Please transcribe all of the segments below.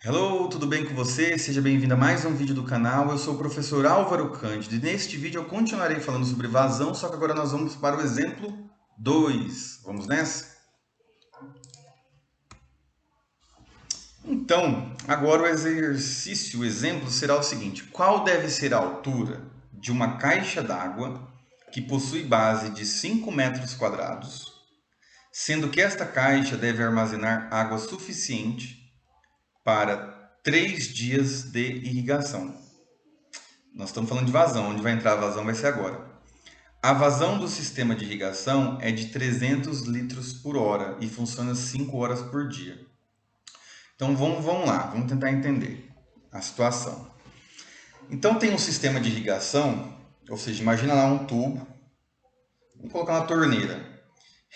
Hello, tudo bem com você? Seja bem-vindo a mais um vídeo do canal. Eu sou o professor Álvaro Cândido e neste vídeo eu continuarei falando sobre vazão, só que agora nós vamos para o exemplo 2. Vamos nessa? Então, agora o exercício, o exemplo será o seguinte: qual deve ser a altura de uma caixa d'água que possui base de 5 metros quadrados, sendo que esta caixa deve armazenar água suficiente para 3 dias de irrigação? Nós estamos falando de vazão, onde vai entrar a vazão vai ser agora. A vazão do sistema de irrigação é de 300 litros por hora e funciona 5 horas por dia. Então vamos lá, vamos tentar entender a situação. Então tem um sistema de irrigação, ou seja, imagina lá um tubo, vamos colocar uma torneira,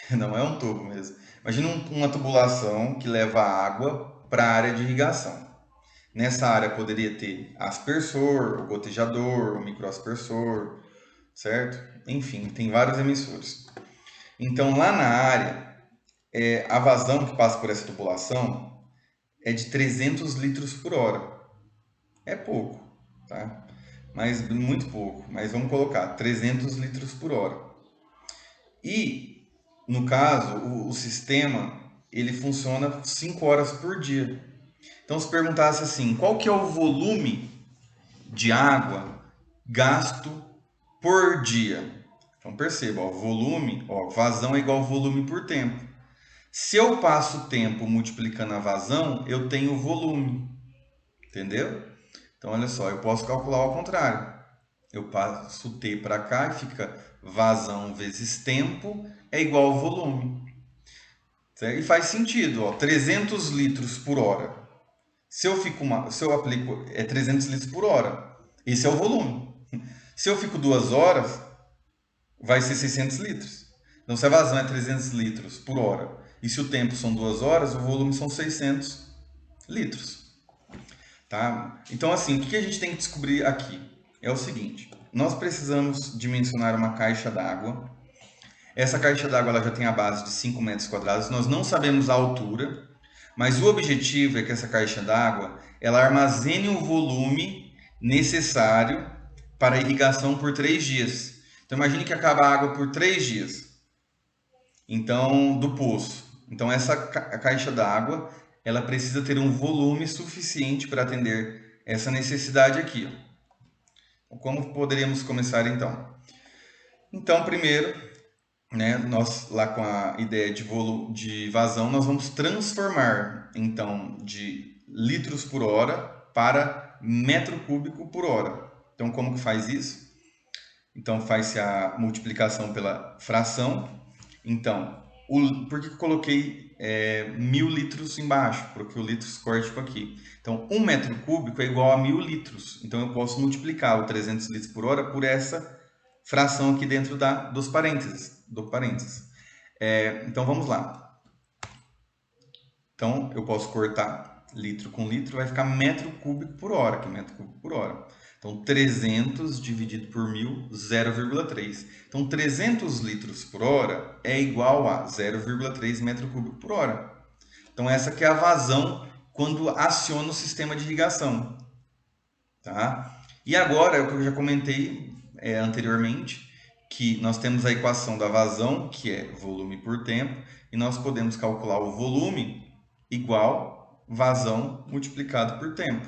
não é um tubo mesmo. Imagina uma tubulação que leva água para a área de irrigação. Nessa área poderia ter aspersor, o gotejador, o microaspersor, certo? Enfim, tem vários emissores. Então, lá na área, a vazão que passa por essa tubulação é de 300 litros por hora. É pouco, tá? Mas muito pouco. Mas vamos colocar 300 litros por hora. E, no caso, o sistema ele funciona 5 horas por dia. Então, se perguntasse assim, qual que é o volume de água gasto por dia? Então perceba, ó, volume, ó, vazão é igual volume por tempo. Se eu passo o tempo multiplicando a vazão, eu tenho volume, entendeu? Então olha só, eu posso calcular ao contrário. Eu passo o T para cá e fica vazão vezes tempo é igual ao volume. Certo? E faz sentido, ó, 300 litros por hora. Se eu aplico 300 litros por hora, esse é o volume. Se eu fico 2 horas, vai ser 600 litros. Então, se a vazão é 300 litros por hora e se o tempo são 2 horas, o volume são 600 litros. Tá? Então, assim, o que a gente tem que descobrir aqui? É o seguinte, nós precisamos dimensionar uma caixa d'água. Essa caixa d'água ela já tem a base de 5 metros quadrados, nós não sabemos a altura, mas o objetivo é que essa caixa d'água ela armazene o volume necessário para a irrigação por 3 dias. Então imagine que acaba a água por 3 dias. Então, do poço. Então essa caixa d'água, ela precisa ter um volume suficiente para atender essa necessidade aqui. Como poderíamos começar então? Então, primeiro, né, nós lá com a ideia de vazão, nós vamos transformar então de litros por hora para metro cúbico por hora. Então, como que faz isso? Então, faz-se a multiplicação pela fração. Então, por que eu coloquei 1.000 litros embaixo? Porque o litros corte aqui. Então, 1 metro cúbico é igual a 1.000 litros. Então, eu posso multiplicar o 300 litros por hora por essa fração aqui dentro dos parênteses. Então, vamos lá. Então, eu posso cortar litro com litro, vai ficar metro cúbico por hora, que é metro cúbico por hora. Então, 300 dividido por 1.000, 0,3. Então, 300 litros por hora é igual a 0,3 metro cúbico por hora. Então, essa que é a vazão quando aciona o sistema de irrigação. Tá? E agora, é o que eu já comentei anteriormente, que nós temos a equação da vazão, que é volume por tempo, e nós podemos calcular o volume igual vazão multiplicado por tempo.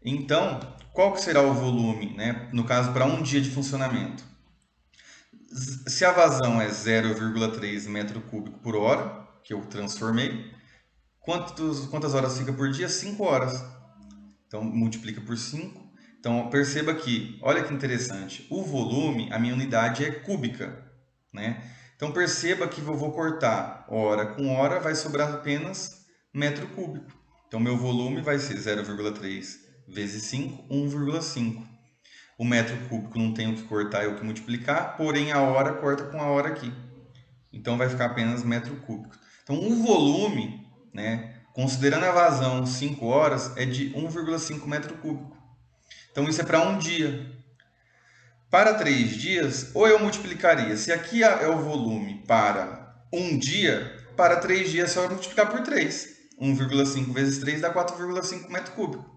Então, qual que será o volume, né? No caso, para um dia de funcionamento? Se a vazão é 0,3 metro cúbico por hora, que eu transformei, quantas horas fica por dia? 5 horas. Então, multiplica por 5. Então, perceba que, olha que interessante, o volume, a minha unidade é cúbica, né? Então, perceba que eu vou cortar hora com hora, vai sobrar apenas metro cúbico. Então, meu volume vai ser 0,3 vezes 5, 1,5. O metro cúbico não tem o que cortar, é o que multiplicar, porém a hora corta com a hora aqui. Então, vai ficar apenas metro cúbico. Então, o volume, né, considerando a vazão 5 horas, é de 1,5 metro cúbico. Então, isso é para um dia. Para 3 dias, ou eu multiplicaria, se aqui é o volume para um dia, para 3 dias só eu multiplicar por 3. 1,5 vezes 3 dá 4,5 metro cúbico.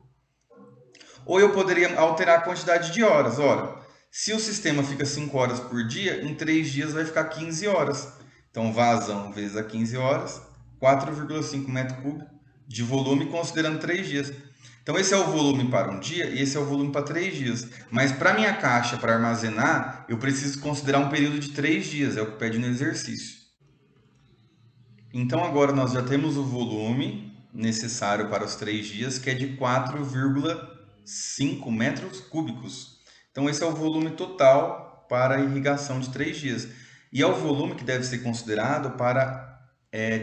Ou eu poderia alterar a quantidade de horas. Ora, se o sistema fica 5 horas por dia, em 3 dias vai ficar 15 horas. Então, vazão vezes a 15 horas, 4,5 metro cúbico de volume, considerando 3 dias. Então, esse é o volume para um dia e esse é o volume para 3 dias. Mas para minha caixa, para armazenar, eu preciso considerar um período de 3 dias, é o que pede no exercício. Então, agora nós já temos o volume necessário para os 3 dias, que é de 4,5 metros cúbicos. Então, esse é o volume total para a irrigação de 3 dias. E é o volume que deve ser considerado para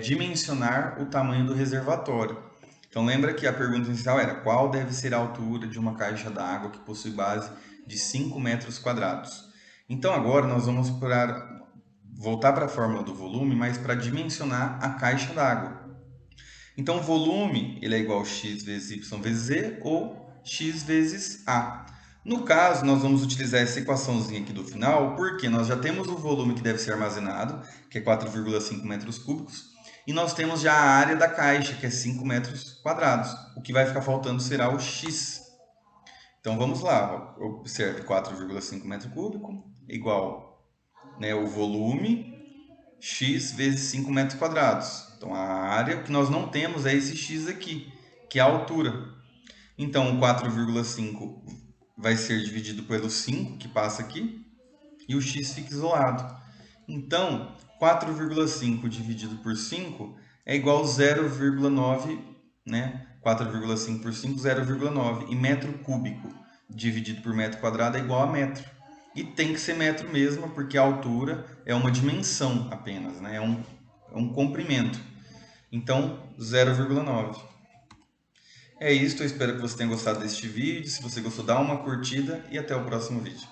dimensionar o tamanho do reservatório. Então, lembra que a pergunta inicial era qual deve ser a altura de uma caixa d'água que possui base de 5 metros quadrados. Então, agora nós vamos voltar para a fórmula do volume, mas para dimensionar a caixa d'água. Então, o volume ele é igual a x vezes y vezes z ou x vezes a. No caso, nós vamos utilizar essa equaçãozinha aqui do final, porque nós já temos o volume que deve ser armazenado, que é 4,5 metros cúbicos, e nós temos já a área da caixa, que é 5 metros quadrados. O que vai ficar faltando será o x. Então, vamos lá. Observe 4,5 metro cúbico igual o volume x vezes 5 metros quadrados. Então, a área, o que nós não temos é esse x aqui, que é a altura. Então, 4,5 vai ser dividido pelo 5, que passa aqui, e o x fica isolado. Então, 4,5 dividido por 5 é igual a 0,9, né? 4,5 por 5, 0,9. E metro cúbico dividido por metro quadrado é igual a metro. E tem que ser metro mesmo, porque a altura é uma dimensão apenas, né? É um comprimento. Então, 0,9. É isso, eu espero que você tenha gostado deste vídeo. Se você gostou, dá uma curtida e até o próximo vídeo.